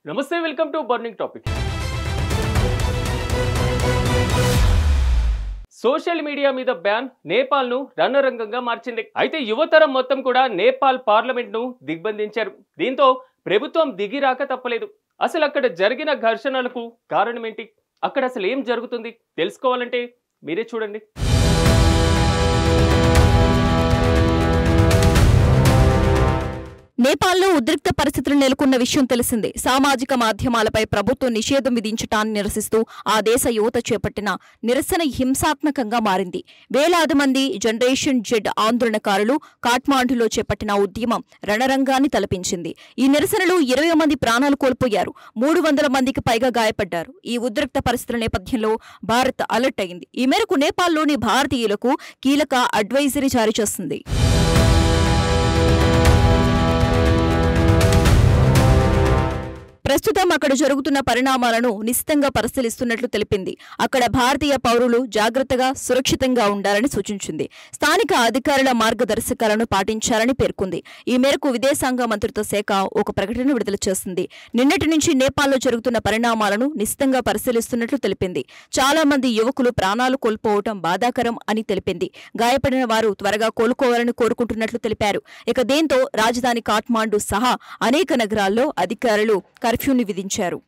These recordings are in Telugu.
నమస్తే welcome to burning topic. Social media మీద బ్యాన్ నేపాల్ను రణరంగంగా మార్చింది. అయితే యువతరం మొత్తం కూడా నేపాల్ పార్లమెంట్ను దిగ్బంధించారు. దీంతో ప్రభుత్వం దిగిరాక తప్పలేదు. అసలు అక్కడ జరిగిన ఘర్షణలకు కారణం ఏంటి, అక్కడ అసలు ఏం జరుగుతుంది తెలుసుకోవాలంటే మీరే చూడండి. నేపాల్లో ఉద్రిక్త పరిస్థితులు నెలకొన్న విషయం తెలిసిందే. సామాజిక మాధ్యమాలపై ప్రభుత్వం నిషేధం విధించటాన్ని నిరసిస్తూ ఆ దేశ యువత చేపట్టిన నిరసన హింసాత్మకంగా మారింది. వేలాది మంది జనరేషన్ జెడ్ ఆందోళనకారులు కాఠ్మాండులో చేపట్టిన ఉద్యమం రణరంగాన్ని తలపించింది. ఈ నిరసనలో 20 మంది ప్రాణాలు కోల్పోయారు, 300 మందికి పైగా గాయపడ్డారు. ఈ ఉద్రిక్త పరిస్థితుల నేపథ్యంలో భారత్ అలర్ట్ అయింది. ఈ మేరకు నేపాల్లోని భారతీయులకు కీలక అడ్వైజరీ జారీ చేసింది. ప్రస్తుతం అక్కడ జరుగుతున్న పరిణామాలను నిశితంగా పరిశీలిస్తున్నట్లు తెలిపింది. అక్కడ భారతీయ పౌరులు జాగ్రత్తగా, సురక్షితంగా ఉండాలని సూచించింది. స్థానిక అధికారుల మార్గదర్శకాలను పాటించాలని పేర్కొంది. ఈ మేరకు విదేశాంగ మంత్రిత్వ శాఖ ఒక ప్రకటన విడుదల చేసింది. నిన్నటి నుంచి నేపాల్లో జరుగుతున్న పరిణామాలను నిశితంగా పరిశీలిస్తున్నట్లు తెలిపింది. చాలా మంది యువకులు ప్రాణాలు కోల్పోవటం బాధాకరం అని తెలిపింది. గాయపడిన వారు త్వరగా కోలుకోవాలని కోరుకుంటున్నట్లు తెలిపారు. ఇక దీంతో రాజధాని కాఠ్మాండు సహా అనేక నగరాల్లో అధికారులు కర్ఫ్యూని విధించారు.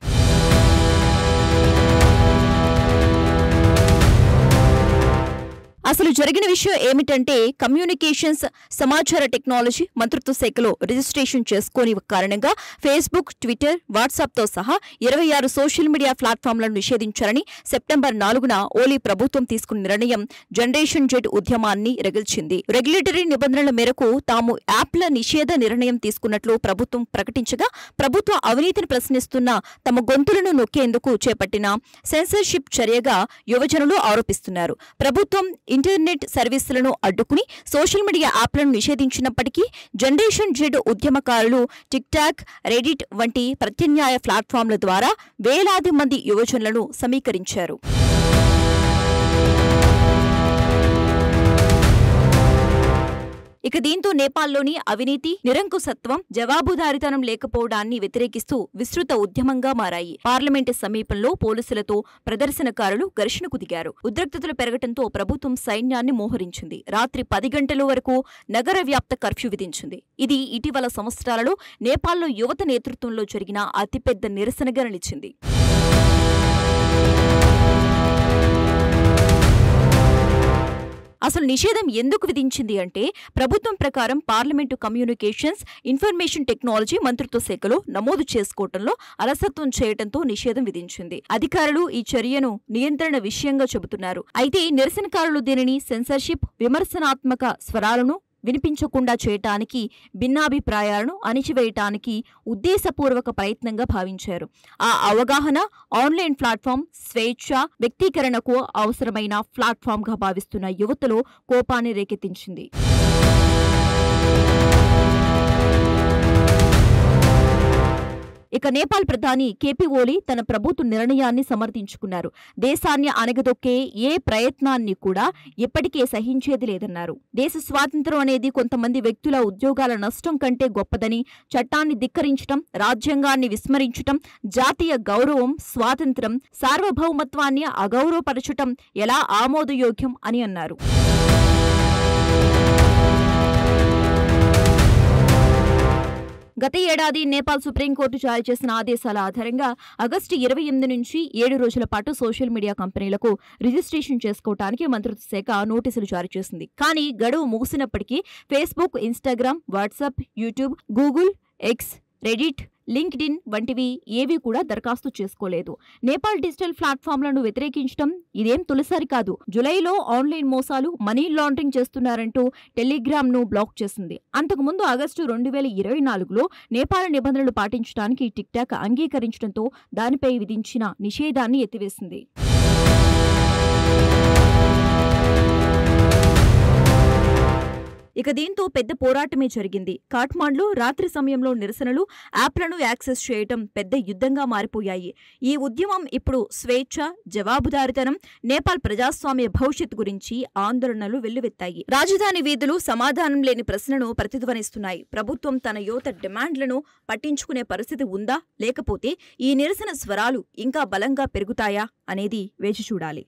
అసలు జరిగిన విషయం ఏమిటంటే, కమ్యూనికేషన్స్ సమాచార టెక్నాలజీ మంత్రిత్వ శాఖలో రిజిస్ట్రేషన్ చేసుకోని కారణంగా ఫేస్బుక్, ట్విట్టర్, వాట్సాప్తో సహా 26 సోషల్ మీడియా ప్లాట్ఫామ్లను నిషేధించాలని సెప్టెంబర్ 4న ఓలీ ప్రభుత్వం తీసుకున్న నిర్ణయం జనరేషన్ జెడ్ ఉద్యమాన్ని రగిల్చింది. రెగ్యులేటరీ నిబంధనల మేరకు తాము యాప్ల నిషేధ నిర్ణయం తీసుకున్నట్లు ప్రభుత్వం ప్రకటించగా, ప్రభుత్వ అవినీతిని ప్రశ్నిస్తున్న తమ గొంతులను నొక్కేందుకు చేపట్టిన సెన్సర్షిప్ చర్యగా యువజనులు ఆరోపిస్తున్నారు. ప్రభుత్వం ఇంటర్నెట్ సర్వీసులను అడ్డుకుని సోషల్ మీడియా యాప్లను నిషేధించినప్పటికీ జనరేషన్ జెడ్ ఉద్యమకారులు టిక్టాక్, రెడిట్ వంటి ప్రత్యామ్నాయ ప్లాట్ఫామ్ల ద్వారా వేలాది మంది యువజనులను సమీకరించారు. ఇక దీంతో నేపాల్లోని అవినీతి, నిరంకుశత్వం, జవాబుదారీతనం లేకపోవడాన్ని వ్యతిరేకిస్తూ విస్తృత ఉద్యమంగా మారాయి. పార్లమెంటు సమీపంలో పోలీసులతో ప్రదర్శనకారులు ఘర్షణకు దిగారు. ఉద్రిక్తతలు పెరగడంతో ప్రభుత్వం సైన్యాన్ని మోహరించింది. రాత్రి 10 గంటల వరకు నగర వ్యాప్త కర్ఫ్యూ విధించింది. ఇది ఇటీవల సంవత్సరాలలో నేపాల్లో యువత నేతృత్వంలో జరిగిన అతిపెద్ద నిరసనగా నిలిచింది. అసలు నిషేధం ఎందుకు విధించింది అంటే, ప్రభుత్వం ప్రకారం పార్లమెంటు కమ్యూనికేషన్స్, ఇన్ఫర్మేషన్ టెక్నాలజీ మంత్రిత్వ శాఖలో నమోదు చేసుకోవడంలో అలసత్వం చేయడంతో నిషేధం విధించింది. అధికారులు ఈ చర్యను నియంత్రణ విషయంగా చెబుతున్నారు. అయితే నిరసనకారులు దీనిని సెన్సర్షిప్, విమర్శనాత్మక స్వరాలను వినిపించకుండా చేయటానికి, భిన్నాభిప్రాయాలను అణిచివేయటానికి ఉద్దేశపూర్వక ప్రయత్నంగా భావించారు. ఆ అవగాహన ఆన్లైన్ ప్లాట్ఫామ్ స్వేచ్ఛ, వ్యక్తీకరణకు అవసరమైన ప్లాట్ఫామ్గా భావిస్తున్న యువతలో కోపాన్ని రేకెత్తించింది. ఇక నేపాల్ ప్రధాని కేపీ ఓలీ తన ప్రభుత్వ నిర్ణయాన్ని సమర్థించుకున్నారు. దేశాన్ని అణగదొక్కే ఏ ప్రయత్నాన్ని కూడా ఎప్పటికే సహించేది లేదన్నారు. దేశ స్వాతంత్ర్యం అనేది కొంతమంది వ్యక్తుల ఉద్యోగాల నష్టం కంటే గొప్పదని, చట్టాన్ని ధిక్కరించటం, రాజ్యాంగాన్ని విస్మరించటం, జాతీయ గౌరవం, స్వాతంత్ర్యం, సార్వభౌమత్వాన్ని అగౌరవపరచటం ఎలా ఆమోదయోగ్యం అని అన్నారు. గత ఏడాది నేపాల్ సుప్రీంకోర్టు జారీ చేసిన ఆదేశాల ఆధారంగా ఆగస్టు 28 నుంచి 7 రోజుల పాటు సోషల్ మీడియా కంపెనీలకు రిజిస్ట్రేషన్ చేసుకోవడానికి మంత్రిత్వ శాఖ నోటీసులు జారీ చేసింది. కానీ గడువు ముగిసినప్పటికీ Facebook, Instagram, WhatsApp, YouTube, Google, X, Reddit, LinkedIn వంటివి ఏవీ కూడా దరఖాస్తు చేసుకోలేదు. నేపాల్ డిజిటల్ ప్లాట్ఫామ్లను వ్యతిరేకించడం ఇదేం తొలిసారి కాదు. జులైలో ఆన్లైన్ మోసాలు, మనీ లాండరింగ్ చేస్తున్నారంటూ టెలిగ్రామ్ను బ్లాక్ చేసింది. అంతకుముందు ఆగస్టు 2024లో నేపాల్ నిబంధనలు పాటించడానికి టిక్టాక్ అంగీకరించడంతో దానిపై విధించిన నిషేధాన్ని ఎత్తివేసింది. ఇక దీంతో పెద్ద పోరాటమే జరిగింది. కాఠ్మాండ్లో రాత్రి సమయంలో నిరసనలు, యాప్లను యాక్సెస్ చేయటం పెద్ద యుద్ధంగా మారిపోయాయి. ఈ ఉద్యమం ఇప్పుడు స్వేచ్ఛ, జవాబుదారీతనం, నేపాల్ ప్రజాస్వామ్య భవిష్యత్తు గురించి ఆందోళనలు వెల్లువెత్తాయి. రాజధాని వీధులు సమాధానం లేని ప్రశ్నను ప్రతిధ్వనిస్తున్నాయి. ప్రభుత్వం తన యువత డిమాండ్లను పట్టించుకునే పరిస్థితి ఉందా, లేకపోతే ఈ నిరసన స్వరాలు ఇంకా బలంగా పెరుగుతాయా అనేది వేచి చూడాలి.